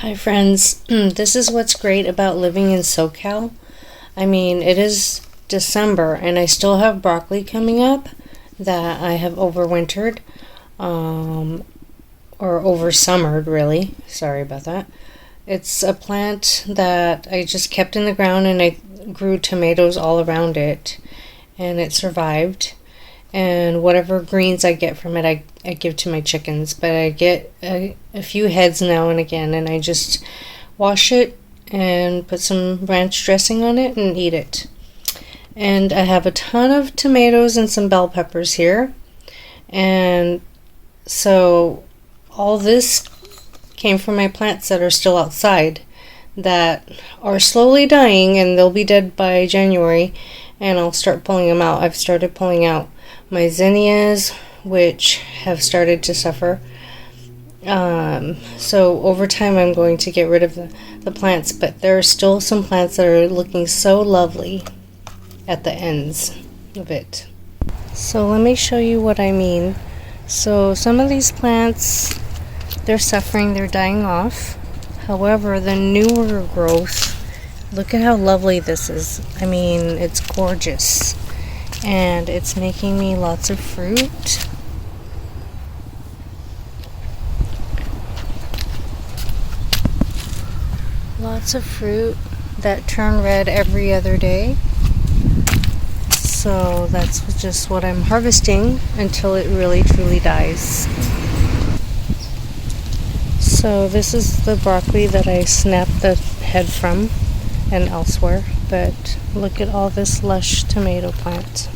Hi friends, this is what's great about living in SoCal. I mean, it is December and I still have broccoli coming up that I have overwintered, or oversummered really. Sorry about that. It's a plant that I just kept in the ground and I grew tomatoes all around it and it survived. And whatever greens I get from it, I give to my chickens. But I get a few heads now and again, and I just wash it and put some ranch dressing on it and eat it. And I have a ton of tomatoes and some bell peppers here. And so all this came from my plants that are still outside that are slowly dying, and they'll be dead by January, and I'll start pulling them out. I've started pulling out my zinnias, which have started to suffer. So over time I'm going to get rid of the plants, but there are still some plants that are looking so lovely at the ends of it. So let me show you what I mean. So some of these plants, they're suffering, they're dying off. However, the newer growth, look at how lovely this is. I mean, it's gorgeous. And it's making me lots of fruit. Lots of fruit that turn red every other day. So that's just what I'm harvesting until it really truly dies. So this is the broccoli that I snapped the head from and elsewhere, but look at all this lush tomato plant.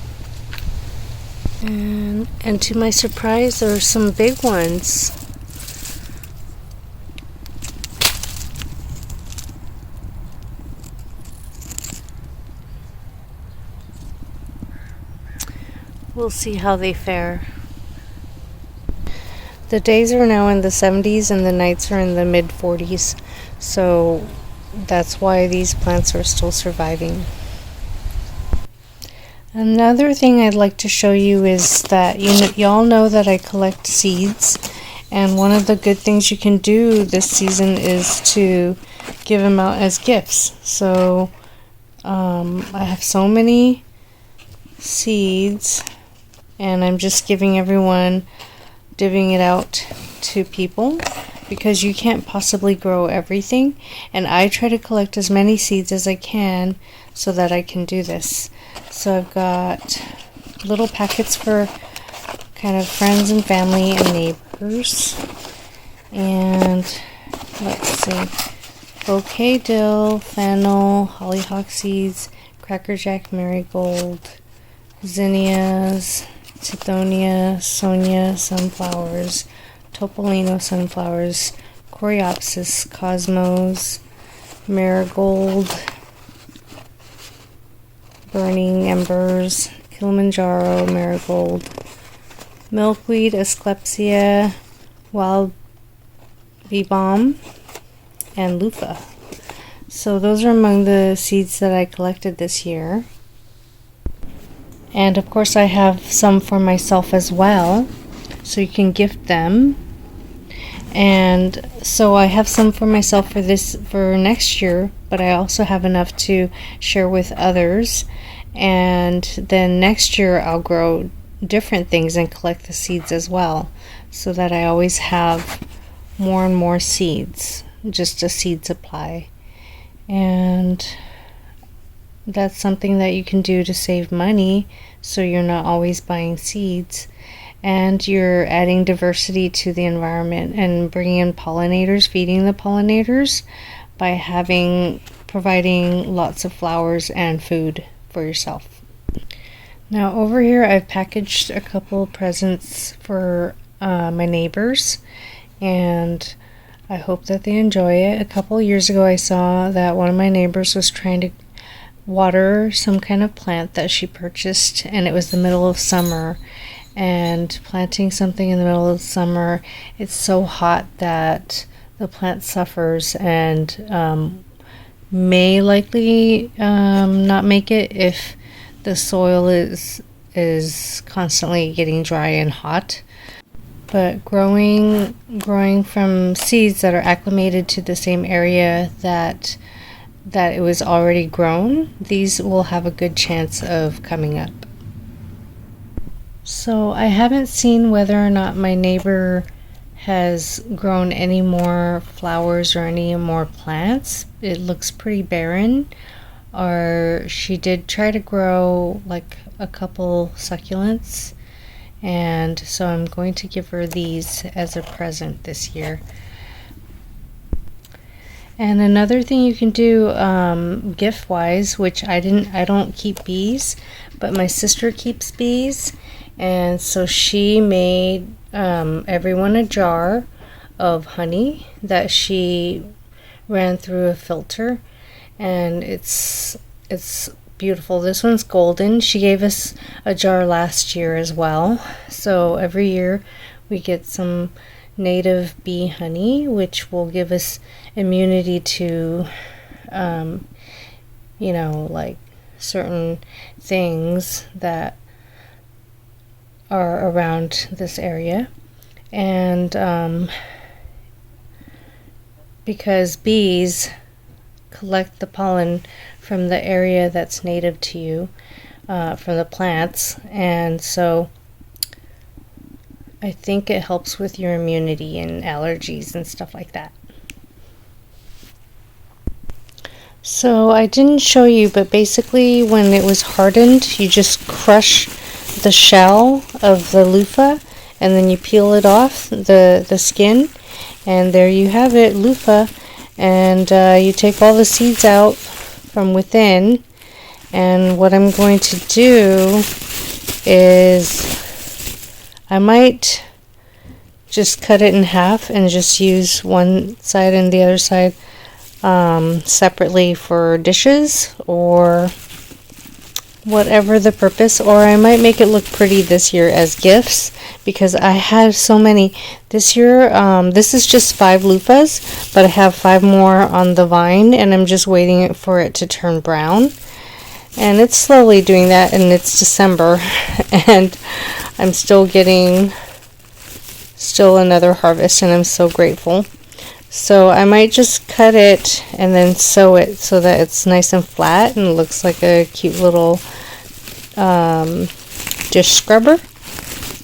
And to my surprise, there are some big ones. We'll see how they fare. The days are now in the 70s and the nights are in the mid 40s, so that's why these plants are still surviving. Another thing I'd like to show you is that y'all know that I collect seeds, and one of the good things you can do this season is to give them out as gifts. So I have so many seeds, and I'm just giving everyone, divvying it out to people, because you can't possibly grow everything, and I try to collect as many seeds as I can so that I can do this. So I've got little packets for kind of friends and family and neighbors. And let's see, bouquet dill, fennel, hollyhock seeds, crackerjack marigold, zinnias, tithonia, sonia sunflowers, topolino sunflowers, coreopsis, cosmos, marigold, burning embers, Kilimanjaro marigold, milkweed, asclepsia, wild bee balm, and loofah. So those are among the seeds that I collected this year. And of course I have some for myself as well, so you can gift them. And so I have some for myself for next year, but I also have enough to share with others. And then next year I'll grow different things and collect the seeds as well, so that I always have more and more seeds, just a seed supply. And that's something that you can do to save money, so you're not always buying seeds, and you're adding diversity to the environment and bringing in pollinators, feeding the pollinators by providing lots of flowers and food for yourself. Now over here I've packaged a couple presents for my neighbors, and I hope that they enjoy it. A couple years ago I saw that one of my neighbors was trying to water some kind of plant that she purchased, and it was the middle of summer, and planting something in the middle of summer, it's so hot that the plant suffers and may likely not make it if the soil is constantly getting dry and hot. But growing from seeds that are acclimated to the same area that it was already grown, these will have a good chance of coming up. So I haven't seen whether or not my neighbor has grown any more flowers or any more plants. It looks pretty barren. Or she did try to grow like a couple succulents, and so I'm going to give her these as a present this year. And another thing you can do gift wise, which I don't keep bees, but my sister keeps bees, and so she made everyone a jar of honey that she ran through a filter, and it's beautiful. This one's golden. She gave us a jar last year as well, so every year we get some native bee honey, which will give us immunity to like certain things that are around this area. And because bees collect the pollen from the area that's native to you, from the plants, and so I think it helps with your immunity and allergies and stuff like that. So I didn't show you, but basically when it was hardened, you just crush the shell of the loofah and then you peel it off, the skin, and there you have it, loofah. And you take all the seeds out from within, and what I'm going to do is I might just cut it in half and just use one side and the other side separately for dishes or whatever the purpose, or I might make it look pretty this year as gifts because I had so many this year. This is just 5 loofahs, but I have 5 more on the vine, and I'm just waiting for it to turn brown, and it's slowly doing that, and it's December and I'm still getting another harvest, and I'm so grateful. So I might just cut it and then sew it so that it's nice and flat and looks like a cute little dish scrubber.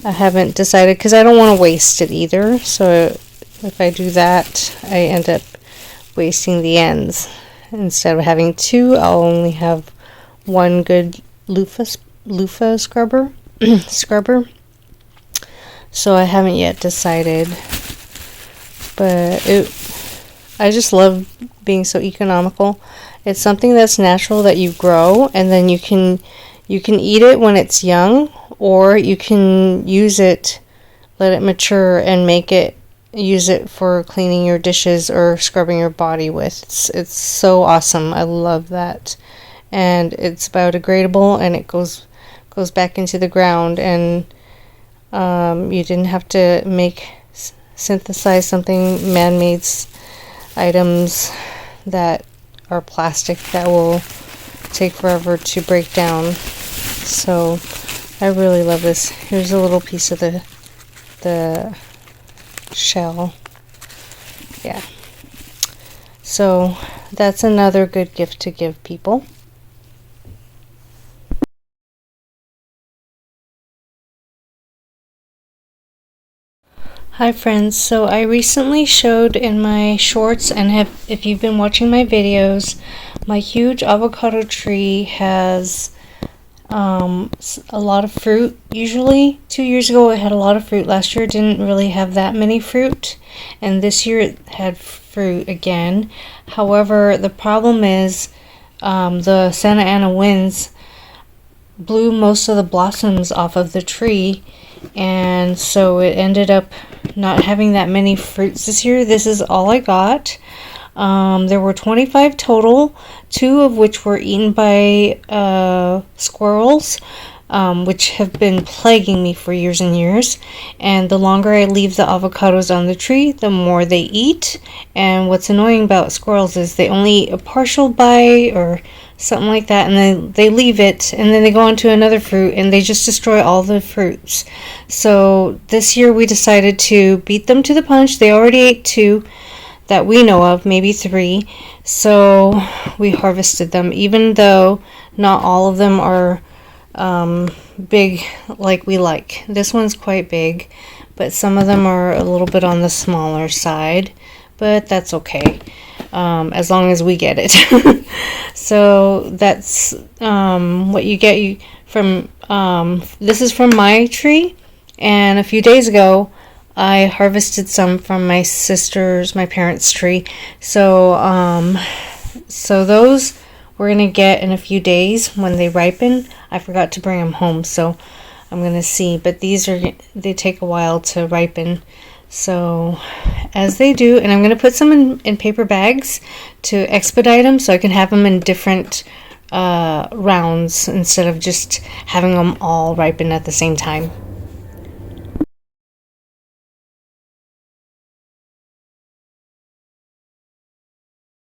I haven't decided because I don't want to waste it either. So if I do that, I end up wasting the ends. Instead of having 2, I'll only have 1 good loofah scrubber. So I haven't yet decided. But I just love being so economical. It's something that's natural that you grow, and then you can eat it when it's young, or you can use it, let it mature, and use it for cleaning your dishes or scrubbing your body with. It's so awesome. I love that. And it's biodegradable, and it goes back into the ground, and you didn't have to synthesize something, man-made items that are plastic that will take forever to break down. So I really love this. Here's a little piece of the shell. Yeah. So that's another good gift to give people. Hi friends, so I recently showed in my shorts, and if you've been watching my videos, my huge avocado tree has a lot of fruit. Usually 2 years ago it had a lot of fruit. Last year it didn't really have that many fruit, and this year it had fruit again. However, the problem is the Santa Ana winds blew most of the blossoms off of the tree, and so it ended up not having that many fruits this year. This is all I got. There were 25 total, 2 of which were eaten by squirrels. which have been plaguing me for years and years. And the longer I leave the avocados on the tree, the more they eat. And what's annoying about squirrels is they only eat a partial bite or something like that, and then they leave it, and then they go on to another fruit, and they just destroy all the fruits. So this year we decided to beat them to the punch. They already ate 2 that we know of, maybe 3. So we harvested them, even though not all of them are big like we like. This one's quite big, but some of them are a little bit on the smaller side, but that's okay. As long as we get it. So that's what you get from, this is from my tree, and a few days ago I harvested some from my parents' tree. So so those we're gonna get in a few days when they ripen. I forgot to bring them home, so I'm gonna see, but they take a while to ripen. So as they do, and I'm going to put some in paper bags to expedite them, so I can have them in different rounds instead of just having them all ripen at the same time.